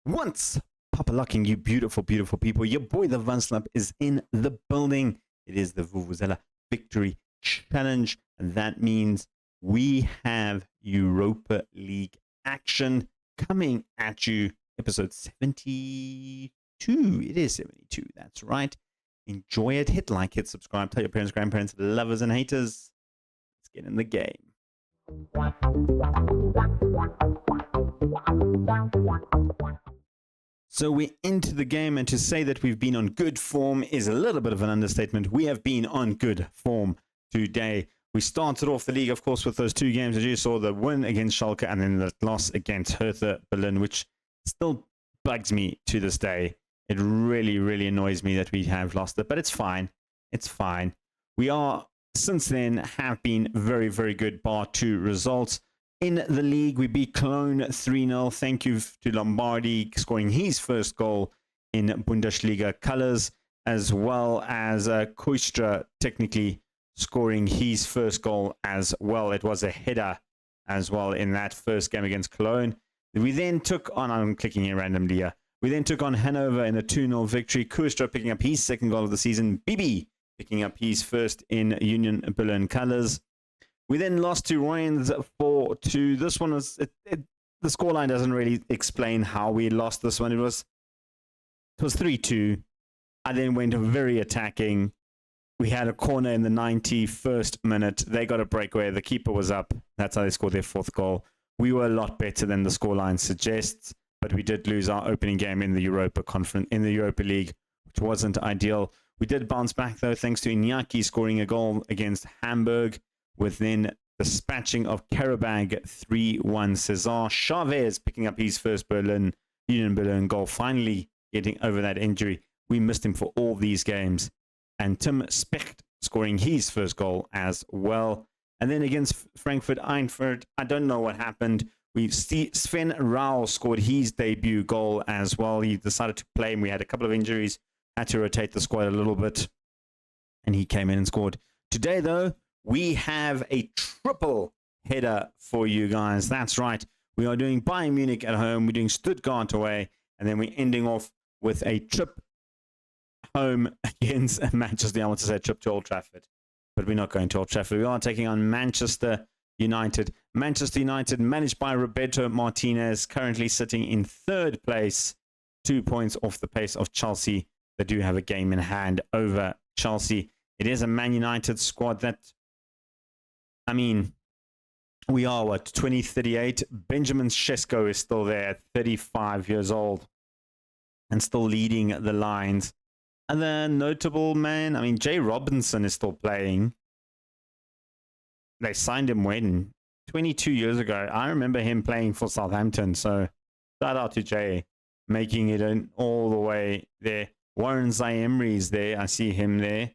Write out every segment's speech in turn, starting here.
Once Papa locking, you beautiful, beautiful people. Your boy, the Vanslap, is in the building. It is the Vuvuzela Victory Challenge. And that means we have Europa League action coming at you. Episode 72. It is 72. That's right. Enjoy it. Hit like, hit subscribe. Tell your parents, grandparents, lovers, and haters. Let's get in the game. So we're into the game, and to say that we've been on good form is a little bit of an understatement. We have been on good form today. We started off the league, of course, with those two games. As you saw, the win against Schalke and then the loss against Hertha Berlin, which still bugs me to this day. It really, really annoys me that we have lost it, but it's fine. It's fine. We are, since then, have been very, very good, bar two results. In the league, we beat Cologne 3-0. Thank you to Lombardi scoring his first goal in Bundesliga colours, as well as Koistra technically scoring his first goal as well. It was a header as well in that first game against Cologne. We then took on, I'm clicking here randomly here. We then took on Hanover in a 2-0 victory. Koistra picking up his second goal of the season. Bibi picking up his first in Union Berlin colours. We then lost to Royens 4-2. This one was, the scoreline doesn't really explain how we lost this one. It was 3-2. I then went very attacking. We had a corner in the 91st minute. They got a breakaway. The keeper was up. That's how they scored their fourth goal. We were a lot better than the scoreline suggests, but we did lose our opening game in the Europa League, which wasn't ideal. We did bounce back though, thanks to Iñaki scoring a goal against Hamburg, with then dispatching of Karabag 3-1. Cesar Chavez picking up his first Union Berlin goal, finally getting over that injury. We missed him for all these games. And Tim Specht scoring his first goal as well. And then against Frankfurt Eintracht, I don't know what happened. Sven Rao scored his debut goal as well. He decided to play, and we had a couple of injuries. Had to rotate the squad a little bit. And he came in and scored. Today, though, we have a triple header for you guys. That's right. We are doing Bayern Munich at home. We're doing Stuttgart away. And then we're ending off with a trip home against Manchester. I want to say a trip to Old Trafford. But we're not going to Old Trafford. We are taking on Manchester United. Manchester United, managed by Roberto Martinez, currently sitting in third place. 2 points off the pace of Chelsea. They do have a game in hand over Chelsea. It is a Man United squad that, I mean, we are, 2038? Benjamin Sesko is still there, 35 years old, and still leading the lines. And then notable man, I mean, Jay Robinson is still playing. They signed him when? 22 years ago. I remember him playing for Southampton, so shout out to Jay, making it all the way there. Warren Zaemri is there. I see him there.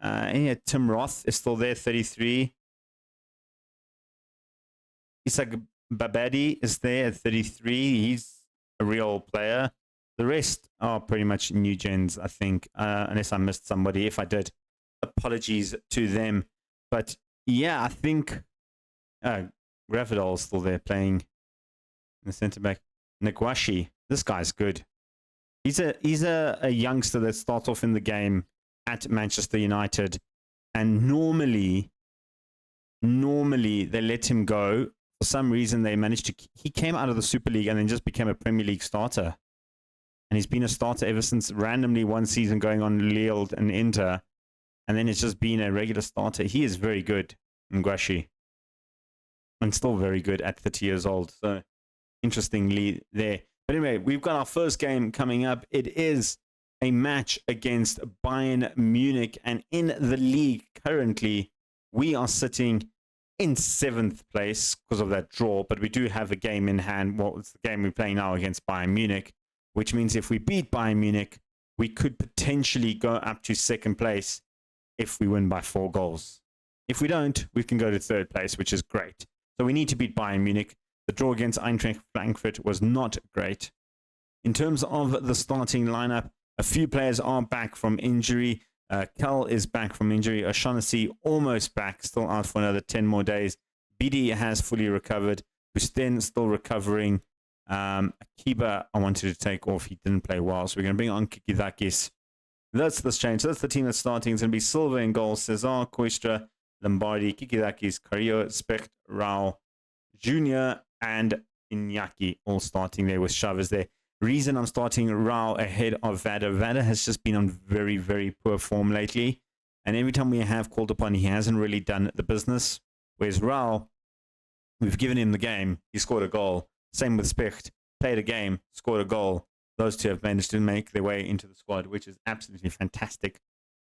Yeah, Tim Roth is still there, 33. Isak Babadi is there at 33. He's a real player. The rest are pretty much new gens, I think, unless I missed somebody. If I did, apologies to them. But yeah, I think Grafidol is still there playing in the centre back. Nagwashi, this guy's good. He's a youngster that starts off in the game at Manchester United, and normally they let him go. For some reason, they managed to. He came out of the Super League and then just became a Premier League starter. And he's been a starter ever since, randomly one season going on Lille and Inter. And then it's just been a regular starter. He is very good, Ngwashi. And still very good at 30 years old. So, interestingly there. But anyway, we've got our first game coming up. It is a match against Bayern Munich. And in the league currently, we are sitting in 7th place because of that draw. But we do have a game in hand. Well, it's the game we're playing now against Bayern Munich. Which means if we beat Bayern Munich, we could potentially go up to 2nd place if we win by 4 goals. If we don't, we can go to 3rd place, which is great. So we need to beat Bayern Munich. The draw against Eintracht Frankfurt was not great. In terms of the starting lineup, a few players are back from injury. Kel is back from injury. O'Shaughnessy almost back, still out for another 10 more days. BD has fully recovered. Busten still recovering. A keeper I wanted to take off. He didn't play well. So we're going to bring on Kikidakis. That's this change. So that's the team that's starting. It's going to be Silva in goal. Cesar, Koistra, Lombardi, Kikidakis, Carrillo, Specht, Rao, Junior, and Iñaki all starting there with Chavez there. Reason I'm starting Rao ahead of Vada. Vada has just been on very, very poor form lately. And every time we have called upon, he hasn't really done the business. Whereas Rao, we've given him the game. He scored a goal. Same with Specht. Played a game, scored a goal. Those two have managed to make their way into the squad, which is absolutely fantastic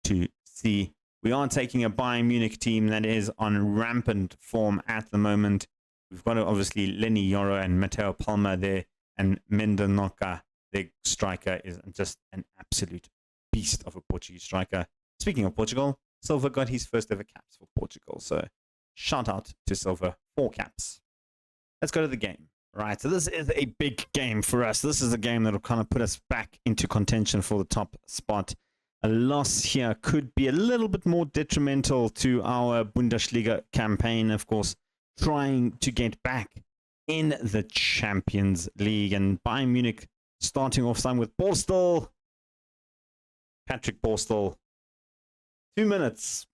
to see. We are taking a Bayern Munich team that is on rampant form at the moment. We've got obviously Lenny Yoro and Matteo Palma there, and Mendonça, their striker, is just an absolute beast of a Portuguese striker. Speaking of Portugal, Silva got his first ever caps for Portugal. So shout out to Silva, 4 caps. Let's go to the game. Right, so this is a big game for us. This is a game that will kind of put us back into contention for the top spot. A loss here could be a little bit more detrimental to our Bundesliga campaign, of course, trying to get back in the Champions League. And Bayern Munich starting off time with Borstel. Patrick Borstel. 2 minutes.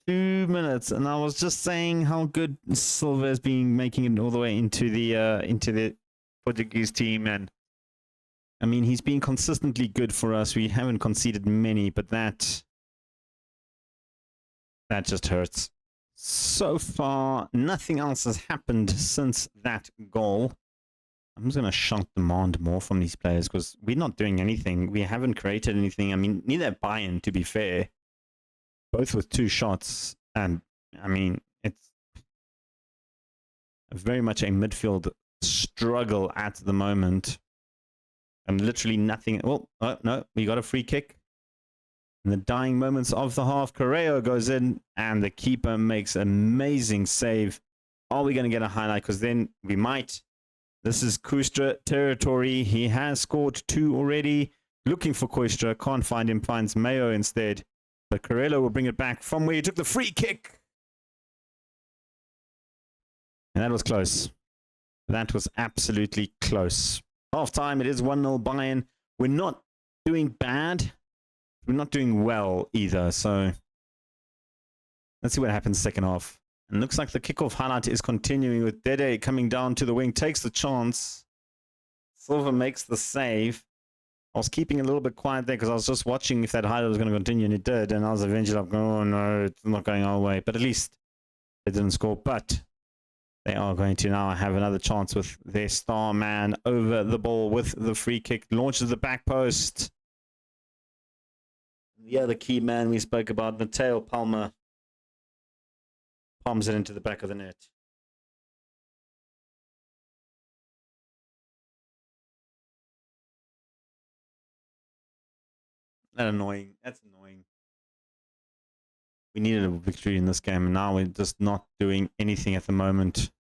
2 minutes. And I was just saying how good Silva has been making it all the way into the Portuguese team. And I mean, he's been consistently good for us. We haven't conceded many, but that just hurts. So far, nothing else has happened since that goal. I'm just going to shunt demand more from these players because we're not doing anything. We haven't created anything. I mean, neither Bayern, to be fair. Both with 2 shots. And, I mean, it's very much a midfield struggle at the moment. And literally nothing. Well, oh, no, we got a free kick. In the dying moments of the half, Correo goes in and the keeper makes an amazing save. Are we going to get a highlight? Because then we might. This is Koistra territory. He has scored 2 already. Looking for Koistra. Can't find him. Finds Mayo instead. But Carrillo will bring it back from where he took the free kick. And that was close. That was absolutely close. Half time, it is 1-0 Bayern. We're not doing bad. We're not doing well either. So let's see what happens second half. And looks like the kickoff highlight is continuing with Dede coming down to the wing. Takes the chance. Silva makes the save. I was keeping a little bit quiet there because I was just watching if that highlight was going to continue, and it did. And I was eventually like, oh no, it's not going our way. But at least they didn't score. But they are going to now have another chance with their star man over the ball with the free kick. Launches the back post. The other key man we spoke about, Matteo Palma, palms it into the back of the net. That's annoying. That's annoying. We needed a victory in this game, and now we're just not doing anything at the moment.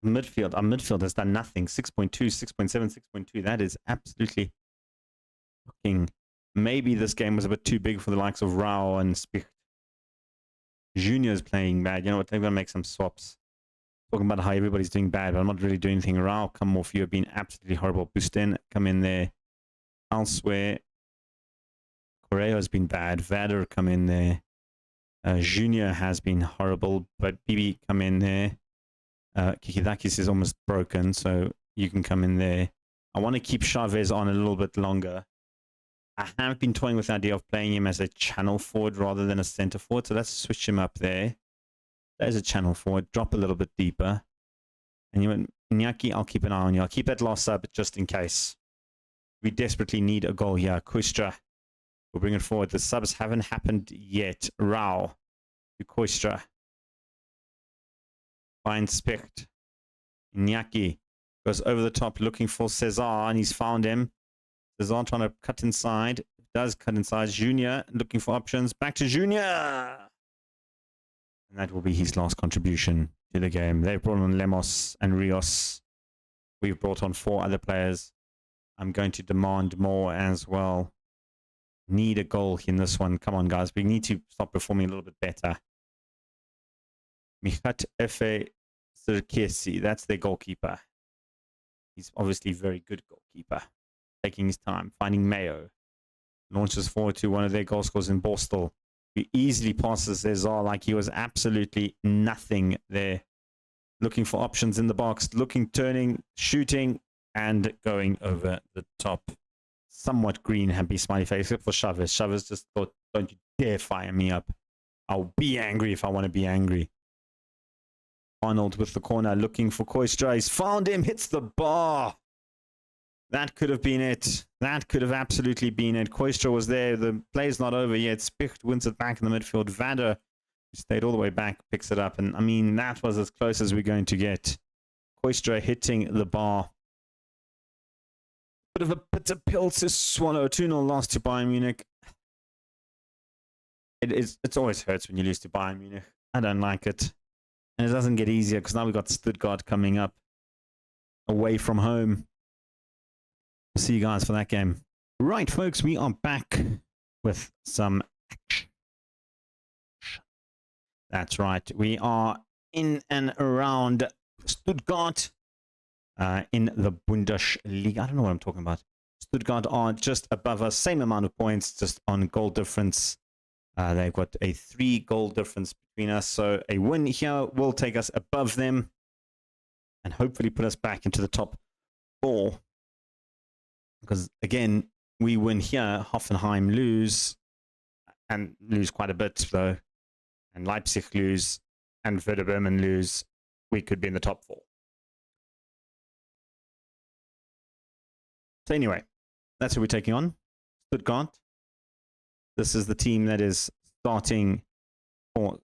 Midfield. Our midfield has done nothing. 6.2, 6.7, 6.2. That is absolutely fucking... Maybe this game was a bit too big for the likes of Rao and Specht. Junior's playing bad. You know what? They're going to make some swaps. Talking about how everybody's doing bad, but I'm not really doing anything. Rao, come off. You've been absolutely horrible. Busten, come in there. Elsewhere, Correa has been bad. Vader, come in there. Junior has been horrible, but Bibi, come in there. Kikidakis is almost broken, so you can come in there. I want to keep Chavez on a little bit longer. I have been toying with the idea of playing him as a channel forward rather than a center forward, so let's switch him up there. There's a channel forward. Drop a little bit deeper. And you went, Iñaki, I'll keep an eye on you. I'll keep that last sub just in case. We desperately need a goal here. Koistra will bring it forward. The subs haven't happened yet. Rao to Koistra. Finds Specht. Iñaki goes over the top looking for Cesar, and he's found him. Cesar trying to cut inside. Does cut inside. Junior looking for options. Back to Junior. And that will be his last contribution to the game. They've brought on Lemos and Rios. We've brought on 4 other players. I'm going to demand more as well. Need a goal in this one. Come on, guys. We need to start performing a little bit better. Michat Efe Sirkesi. That's their goalkeeper. He's obviously a very good goalkeeper. Taking his time, finding Mayo. Launches forward to one of their goal scorers in Borstal, who easily passes Cesar like he was absolutely nothing there. Looking for options in the box, looking, turning, shooting, and going over the top. Somewhat green, happy smiley face, except for Chavez. Chavez just thought, don't you dare fire me up. I'll be angry if I want to be angry. Arnold with the corner, looking for Koistra. He's found him, hits the bar. That could have been it. That could have absolutely been it. Koistra was there. The play's not over yet. Spicht wins it back in the midfield. Vader, who stayed all the way back, picks it up. And I mean, that was as close as we're going to get. Koistra hitting the bar. Bit of a bitter pill to swallow. 2-0 loss to Bayern Munich. It always hurts when you lose to Bayern Munich. I don't like it. And it doesn't get easier because now we've got Stuttgart coming up away from home. See you guys for that game. Right, folks, we are back with some action. That's right. We are in and around Stuttgart in the Bundesliga. I don't know what I'm talking about. Stuttgart are just above us. Same amount of points, just on goal difference. They've got a 3-goal difference between us. So a win here will take us above them and hopefully put us back into the top 4. Because, again, we win here, Hoffenheim lose, and lose quite a bit, though. And Leipzig lose, and Werder Bremen lose. We could be in the top 4. So anyway, that's who we're taking on. Stuttgart. This is the team that is starting for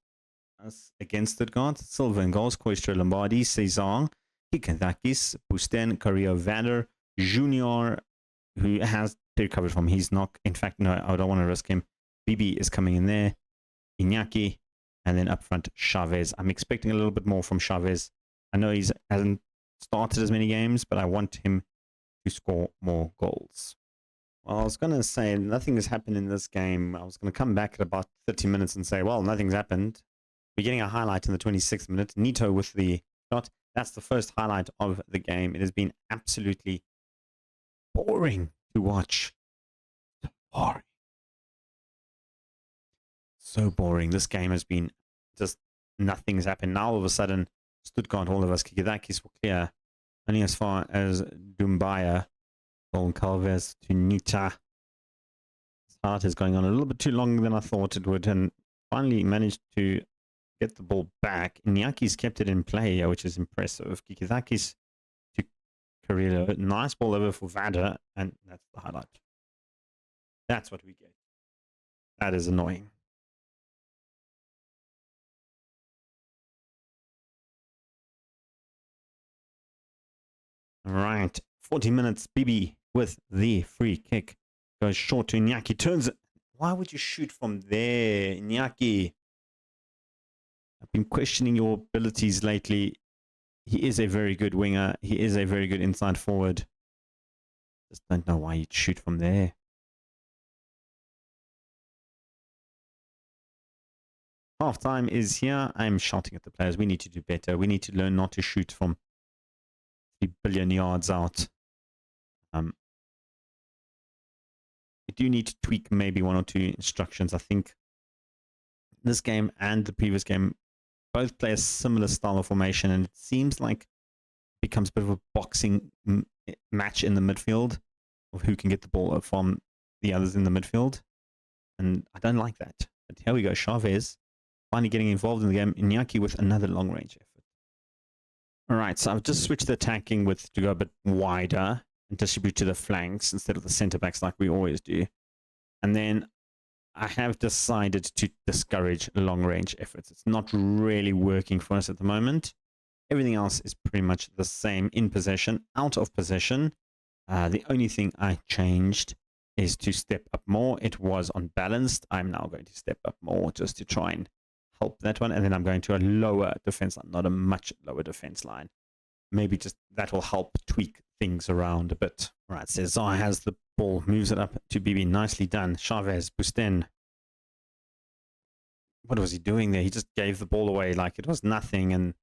us against Stuttgart. Silva in goals, Koistra, Lombardi, Cesar, Kikadakis, Busten, Carrillo, Vader, Junior, who has recovered from his knock. In fact, no, I don't want to risk him. Bibi is coming in there. Iñaki. And then up front, Chavez. I'm expecting a little bit more from Chavez. I know he hasn't started as many games, but I want him to score more goals. Well, I was going to say nothing has happened in this game. I was going to come back at about 30 minutes and say, well, nothing's happened. We're getting a highlight in the 26th minute. Nito with the shot. That's the first highlight of the game. It has been absolutely boring to watch. Boring. So boring. This game has been just nothing's happened. Now all of a sudden, Stuttgart, all of us, Kikidakis were clear. Only as far as Dumbaya, Goncalves to Nita. This heart is going on a little bit too long than I thought it would, and finally managed to get the ball back. Iñaki's kept it in play, which is impressive. Kikidakis to Carrillo. Nice ball over for Vader, and that's the highlight. That's what we get. That is annoying. All right, 40 minutes. Bibi with the free kick. Goes short to Iñaki. Turns it. Why would you shoot from there, Iñaki? I've been questioning your abilities lately. He is a very good winger. He is a very good inside forward. Just don't know why you'd shoot from there. Half-time is here. I'm shouting at the players. We need to do better. We need to learn not to shoot from 3 billion yards out. We do need to tweak maybe 1 or 2 instructions. I think this game and the previous game both play a similar style of formation, and it seems like it becomes a bit of a boxing match in the midfield of who can get the ball from the others in the midfield. And I don't like that. But here we go. Chavez finally getting involved in the game. Iñaki with another long-range effort. All right, so I've just switched the attacking width to go a bit wider and distribute to the flanks instead of the centre-backs like we always do. And then I have decided to discourage long-range efforts. It's not really working for us at the moment. Everything else is pretty much the same in possession, out of possession. The only thing I changed is to step up more. It was unbalanced. I'm now going to step up more just to try and help that one. And then I'm going to a lower defense line, not a much lower defense line. Maybe just that will help tweak things around a bit. All right, Cesar has the ball, moves it up to Bibi. Nicely done. Chavez, Busten. What was he doing there? He just gave the ball away like it was nothing. And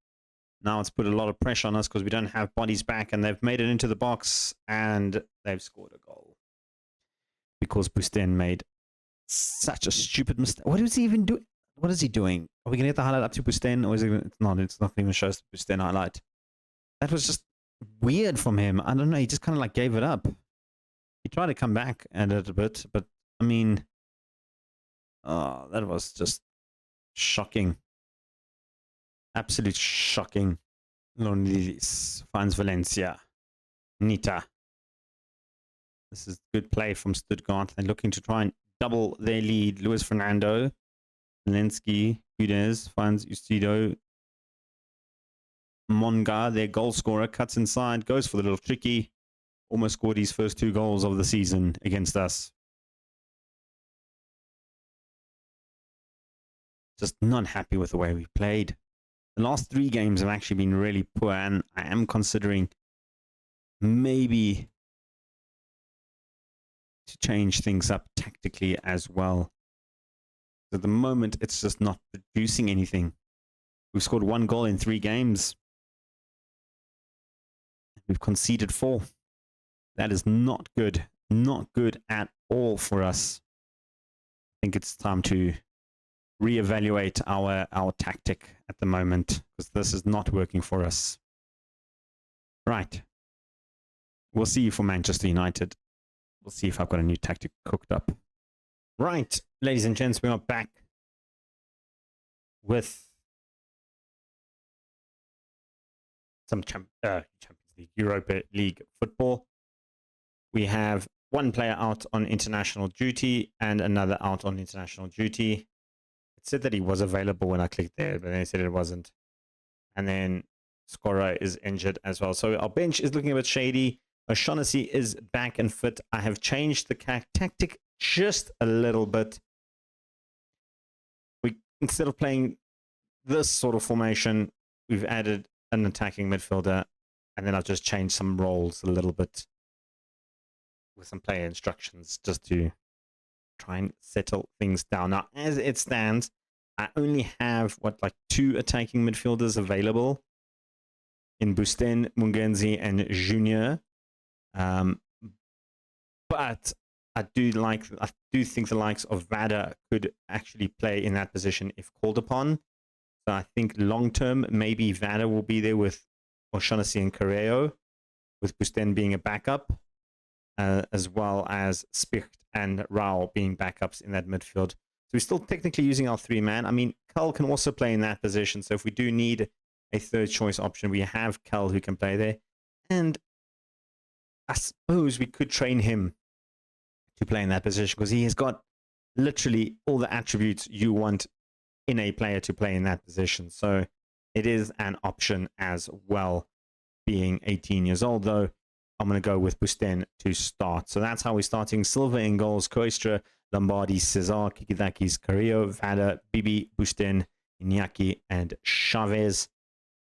Now it's put a lot of pressure on us because we don't have bodies back, and they've made it into the box, and they've scored a goal. Because Busten made such a stupid mistake. What is he even doing? What is he doing? Are we going to get the highlight up to Busten, or is it? It's not going to even show us the Busten highlight. That was just weird from him. I don't know. He just kind of like gave it up. He tried to come back at it a bit, but I mean, that was just shocking. Absolute shocking. Lonidis finds Valencia. Nita. This is good play from Stuttgart. They're looking to try and double their lead. Luis Fernando. Zelensky. Gudez finds Ustido. Monga, their goal scorer, cuts inside, goes for the little tricky. Almost scored his first 2 goals of the season against us. Just not happy with the way we played. The last 3 games have actually been really poor, and I am considering maybe to change things up tactically as well. At the moment, it's just not producing anything. We've scored 1 goal in 3 games. We've conceded 4. That is not good. Not good at all for us. I think it's time to reevaluate our tactic at the moment, because this is not working for us. Right. We'll see you for Manchester United. We'll see if I've got a new tactic cooked up. Right, ladies and gents, we are back with some Champions League, Europa League football. We have 1 player out on international duty and another out on international duty. It said that he was available when I clicked there, but then it said it wasn't. And then Skora is injured as well. So our bench is looking a bit shady. O'Shaughnessy is back and fit. I have changed the tactic just a little bit. Instead of playing this sort of formation, we've added an attacking midfielder, and then I've just changed some roles a little bit with some player instructions just to try and settle things down. Now, as it stands, I only have, 2 attacking midfielders available in Busten, Mungenzi, and Junior. But I do think the likes of Vada could actually play in that position if called upon. So I think long term, maybe Vada will be there with O'Shaughnessy and Carreo, with Busten being a backup, as well as Spicht and Rao being backups in that midfield. So we're still technically using our 3-man. I mean, Cull can also play in that position. So if we do need a 3rd choice option, we have Cull who can play there. And I suppose we could train him to play in that position, because he has got literally all the attributes you want in a player to play in that position. So it is an option as well, being 18 years old, though. I'm going to go with Busten to start. So that's how we're starting. Silva in goals, Koistra, Lombardi, Cesar, Kikidakis, Carrillo, Vada, Bibi, Busten, Iñaki, and Chavez.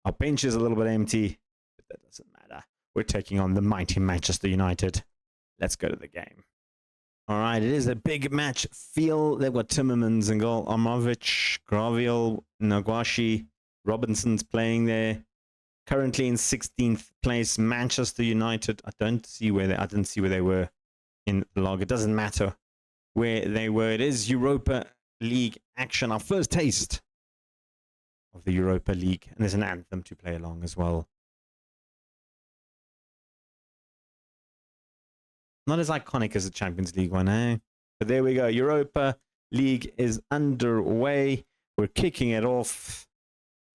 Our bench is a little bit empty, but that doesn't matter. We're taking on the mighty Manchester United. Let's go to the game. All right, it is a big match. Feel they've got Timmermans in goal, Armovic, Graviel, Nagwashi, Robinson's playing there. Currently in 16th place, Manchester United. I didn't see where they were in the log. It doesn't matter where they were. It is Europa League action. Our first taste of the Europa League, and there's an anthem to play along as well. Not as iconic as the Champions League one, eh? But there we go. Europa League is underway. We're kicking it off.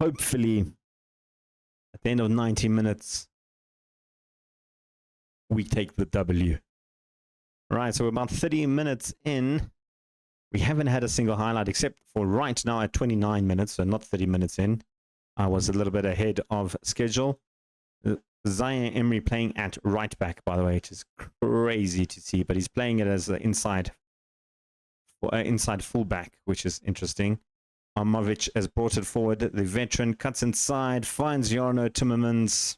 Hopefully, at the end of 90 minutes, we take the W. Right, so we're about 30 minutes in. We haven't had a single highlight except for right now at 29 minutes, so not 30 minutes in. I was a little bit ahead of schedule. Zaire Emery playing at right back, by the way, which is crazy to see, but he's playing it as an inside fullback, which is interesting. Armovic has brought it forward. The veteran cuts inside, finds Jarno Timmermans.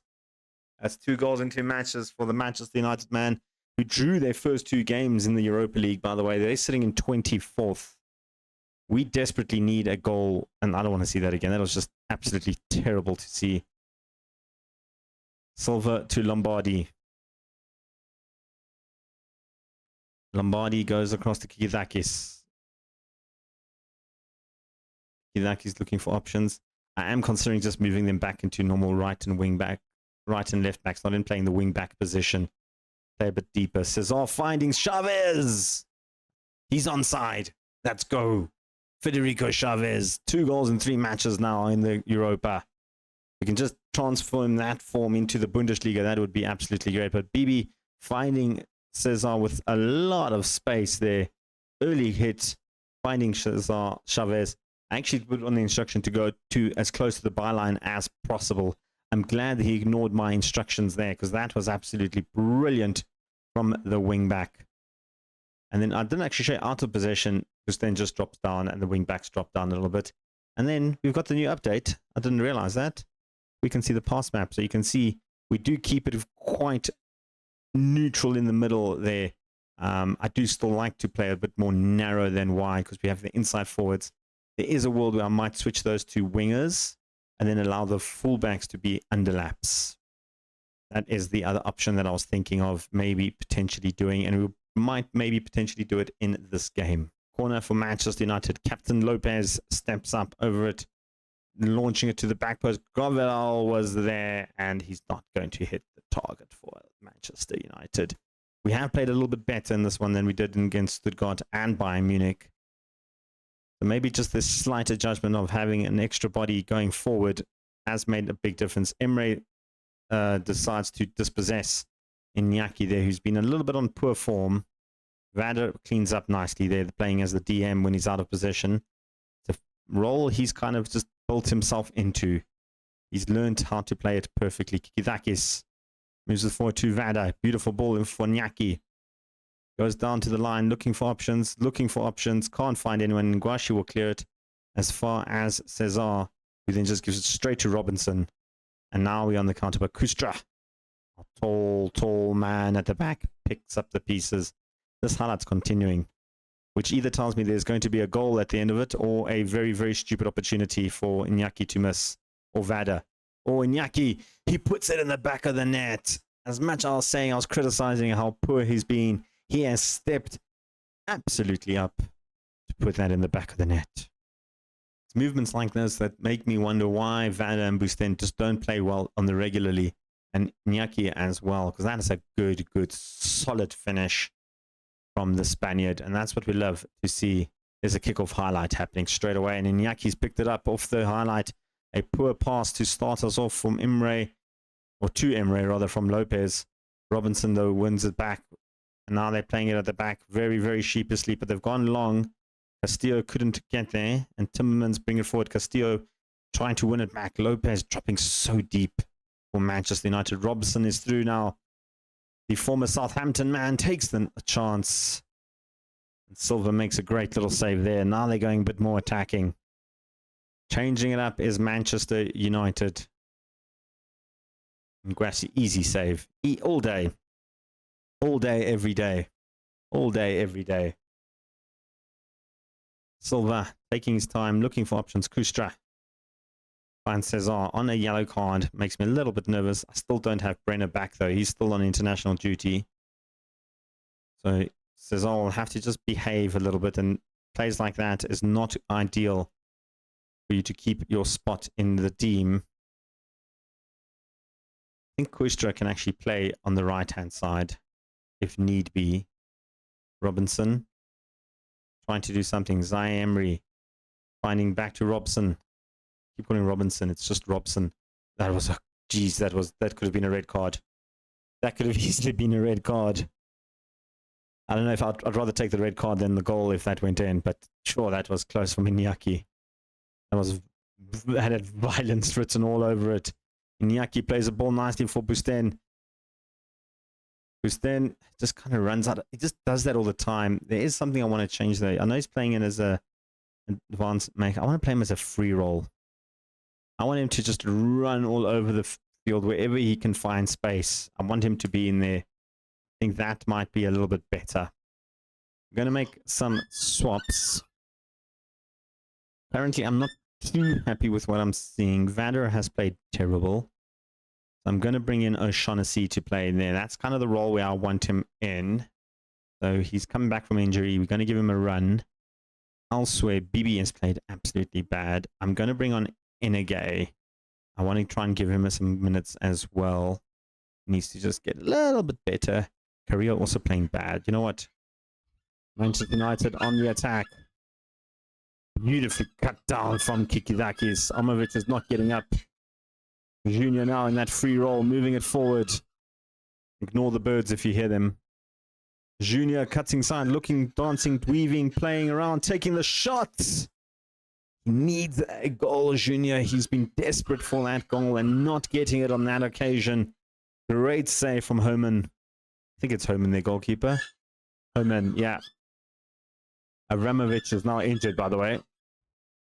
That's 2 goals in 2 matches for the Manchester United man, who drew their first 2 games in the Europa League, by the way. They're sitting in 24th. We desperately need a goal, and I don't want to see that again. That was just absolutely terrible to see. Silva to Lombardi. Lombardi goes across to Kikidakis. Kikidakis looking for options. I am considering just moving them back into normal right and left backs, not in playing the wing back position. Play a bit deeper. Cesar finding Chavez. He's onside. Let's go. Federico Chavez. 2 goals in 3 matches now in the Europa. We can just transform that form into the Bundesliga. That would be absolutely great. But BB finding Cesar with a lot of space there. Early hit. Finding Cesar Chavez. I actually put on the instruction to go to as close to the byline as possible. I'm glad that he ignored my instructions there, because that was absolutely brilliant from the wing back. And then I didn't actually show out of possession, because then just drops down and the wing backs drop down a little bit. And then we've got the new update. I didn't realize that. We can see the pass map. So you can see we do keep it quite neutral in the middle there. I do still like to play a bit more narrow than wide, because we have the inside forwards. There is a world where I might switch those to wingers and then allow the fullbacks to be underlaps. That is the other option that I was thinking of maybe potentially doing, and we might maybe potentially do it in this game. Corner for Manchester United. Captain Lopez steps up over it, launching it to the back post. Gabriel was there, and he's not going to hit the target for Manchester United. We have played a little bit better in this one than we did against Stuttgart and Bayern Munich. So maybe just this slight adjustment of having an extra body going forward has made a big difference. Emre decides to dispossess Iñaki there, who's been a little bit on poor form. Vader cleans up nicely there, playing as the DM when he's out of possession. It's a role he's kind of just built himself into. He's learned how to play it perfectly. Kikidakis moves it forward to Vader. Beautiful ball for Iñaki. Goes down to the line, looking for options, can't find anyone. Nguashi will clear it as far as Cesar, who then just gives it straight to Robinson. And now we're on the counter, but Kustra, a tall man at the back, picks up the pieces. This highlight's continuing, which either tells me there's going to be a goal at the end of it, or a very, very stupid opportunity for Iñaki to miss, or Vada. Or Iñaki, he puts it in the back of the net. As much as I was saying, I was criticizing how poor he's been. He has stepped absolutely up to put that in the back of the net. It's movements like this that make me wonder why Vada and Busten just don't play well on the regularly, and Iñaki as well, because that is a good, solid finish from the Spaniard, and that's what we love to see. There's a kickoff highlight happening straight away, and Iñaki's picked it up off the highlight. A poor pass to start us off from Emre, or to Emre rather, from Lopez. Robinson, though, wins it back. And now they're playing it at the back very, very sheepishly, but they've gone long. Castillo couldn't get there, and Timmermans bring it forward. Castillo trying to win it back. Lopez dropping so deep for Manchester United. Robson is through now. The former Southampton man takes a chance. And Silva makes a great little save there. Now they're going a bit more attacking. Changing it up is Manchester United. And Grassy, easy save. All day. All day, every day. All day, every day. Silva taking his time, looking for options. Kustra finds Cesar on a yellow card. Makes me a little bit nervous. I still don't have Brenner back, though. He's still on international duty. So Cesar will have to just behave a little bit. And plays like that is not ideal for you to keep your spot in the team. I think Kustra can actually play on the right-hand side, if need be. Robinson trying to do something. Zai Emery finding back to Robson. Keep calling Robinson. It's just Robson. That was that could have been a red card. That could have easily been a red card. I don't know if I'd rather take the red card than the goal if that went in, but sure, that was close from Iñaki. Had violence written all over it. Iñaki plays the ball nicely for Busten. Busten just kind of runs out. He just does that all the time. There is something I want to change there. I know he's playing in as a advanced maker. I want to play him as a free roll. I want him to just run all over the field wherever he can find space. I want him to be in there. I think that might be a little bit better. I'm going to make some swaps. Apparently, I'm not too happy with what I'm seeing. Vader has played terrible. I'm going to bring in O'Shaughnessy to play in there. That's kind of the role where I want him in. So he's coming back from injury. We're going to give him a run. Elsewhere, BB has played absolutely bad. I'm going to bring on Inagay. I want to try and give him some minutes as well. He needs to just get a little bit better. Korea also playing bad. You know what? Manchester United on the attack. Beautifully cut down from Kikidakis. Omovic is not getting up. Junior now in that free roll, moving it forward. Ignore the birds if you hear them. Junior cutting side, looking, dancing, weaving, playing around, taking the shots. He needs a goal, Junior. He's been desperate for that goal and not getting it on that occasion. Great save from Homan. I think it's Homan, their goalkeeper. Homan, yeah. Abramovich is now injured, by the way.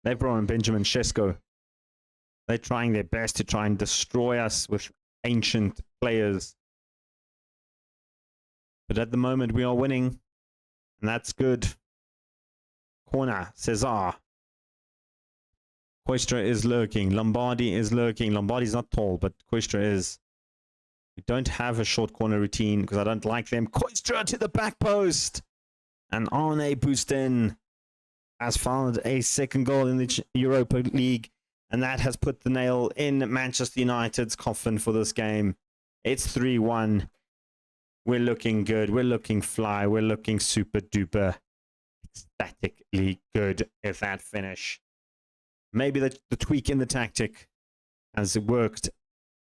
They brought in Benjamin Shesko. They're trying their best to try and destroy us with ancient players. But at the moment, we are winning. And that's good. Corner, Cesar. Koistra is lurking. Lombardi is lurking. Lombardi's not tall, but Koistra is. We don't have a short corner routine because I don't like them. Koistra to the back post. And Arne Busten has found a second goal in the Europa League. And that has put the nail in Manchester United's coffin for this game. It's 3-1. We're looking good. We're looking fly. We're looking super duper ecstatically good if that finish. Maybe the tweak in the tactic has worked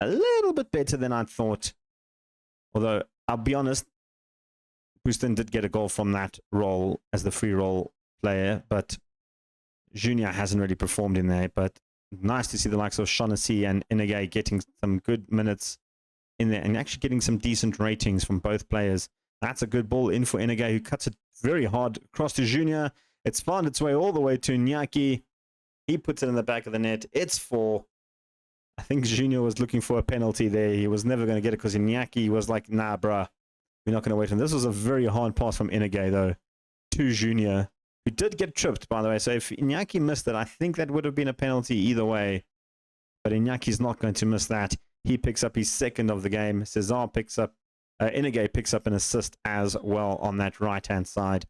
a little bit better than I thought. Although, I'll be honest, Houston did get a goal from that role as the free role player, but Junior hasn't really performed in there. But nice to see the likes of Shaughnessy and Inagay getting some good minutes in there and actually getting some decent ratings from both players. That's a good ball in for Inagay, who cuts it very hard across to Junior. It's found its way all the way to Nyaki. He puts it in the back of the net. It's 4. I think Junior was looking for a penalty there. He was never going to get it because Nyaki was like, nah, bruh, we're not going to wait. And this was a very hard pass from Inagay, though, to Junior, who did get tripped, by the way. So if Nyaki missed it, I think that would have been a penalty either way. But Inyaki's not going to miss that. He picks up his second of the game. Cesar picks up, Inagay picks up an assist as well on that right-hand side.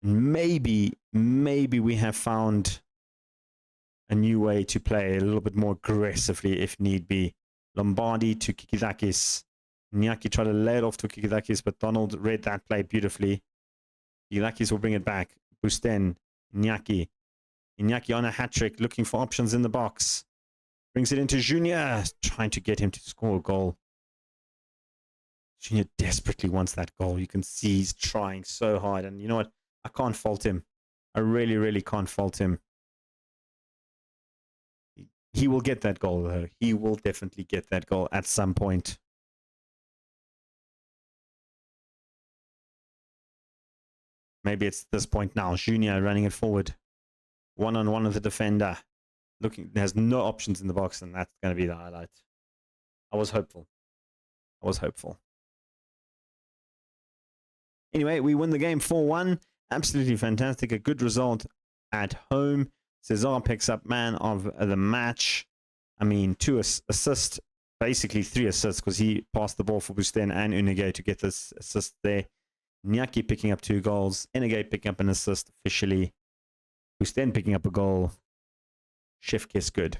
Maybe we have found a new way to play a little bit more aggressively if need be. Lombardi to Kikidakis. Nyaki tried to lay it off to Kikidakis, but Donald read that play beautifully. Kikidakis will bring it back. Busten, Nyaki. Nyaki on a hat-trick, looking for options in the box. Brings it into Junior, trying to get him to score a goal. Junior desperately wants that goal. You can see he's trying so hard. And you know what? I can't fault him. I really, really can't fault him. He will get that goal, though. He will definitely get that goal at some point. Maybe it's this point now. Junior running it forward. One-on-one with the defender. Looking, there's no options in the box, and that's going to be the highlight. I was hopeful. Anyway, we win the game 4-1. Absolutely fantastic. A good result at home. Cesar picks up man of the match. I mean, 2 assists, basically 3 assists, because he passed the ball for Busten and Inagay to get this assist there. Nyaki picking up 2 goals. Inagay picking up an assist officially. Busten picking up a goal. Chef kiss good.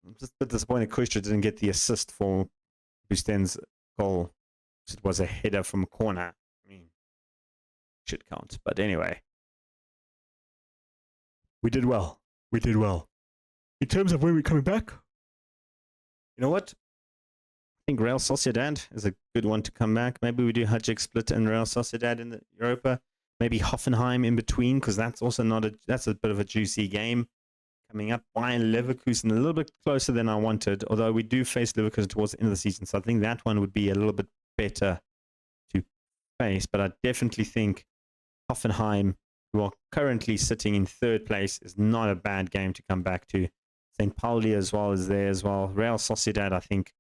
I'm just a bit disappointed Koistra didn't get the assist for Busten's goal. It was a header from a corner. I mean, should count. But anyway. We did well. In terms of when we're coming back, you know what? I think Real Sociedad is a good one to come back. Maybe we do Hajduk Split and Real Sociedad in the Europa. Maybe Hoffenheim in between, because that's also that's a bit of a juicy game coming up. Bayern Leverkusen, a little bit closer than I wanted, although we do face Leverkusen towards the end of the season. So I think that one would be a little bit better to face. But I definitely think Hoffenheim, who are currently sitting in 3rd place, is not a bad game to come back to. St. Pauli as well is there as well. Real Sociedad, I think,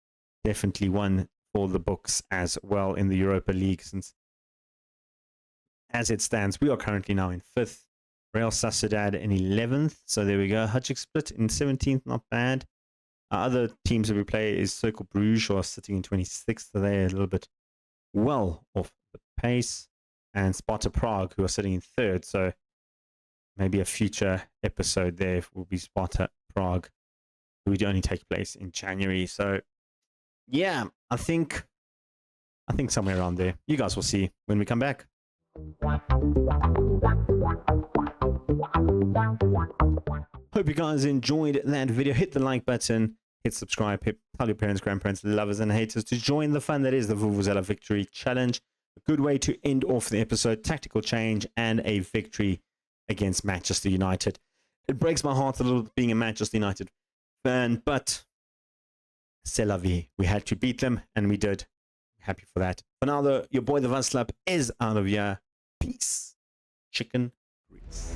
definitely one for the books as well in the Europa League, since as it stands, we are currently now in 5th. Real Sociedad in 11th. So there we go. Hajduk Split in 17th, not bad. Our other teams that we play is Cercle Bruges, who are sitting in 26th. So they're a little bit well off the pace. And Sparta Prague, who are sitting in 3rd. So maybe a future episode there will be Sparta Prague, who would only take place in January. So yeah, I think somewhere around there. You guys will see when we come back. Hope you guys enjoyed that video. Hit the like button, hit subscribe, tell your parents, grandparents, lovers, and haters to join the fun that is the Vuvuzela Victory Challenge. A good way to end off the episode, tactical change, and a victory against Manchester United. It breaks my heart a little being a Manchester United fan, but c'est la vie. We had to beat them, and we did. Happy for that. For now, though, your boy the Vaslap is out of here. Peace. Chicken grease.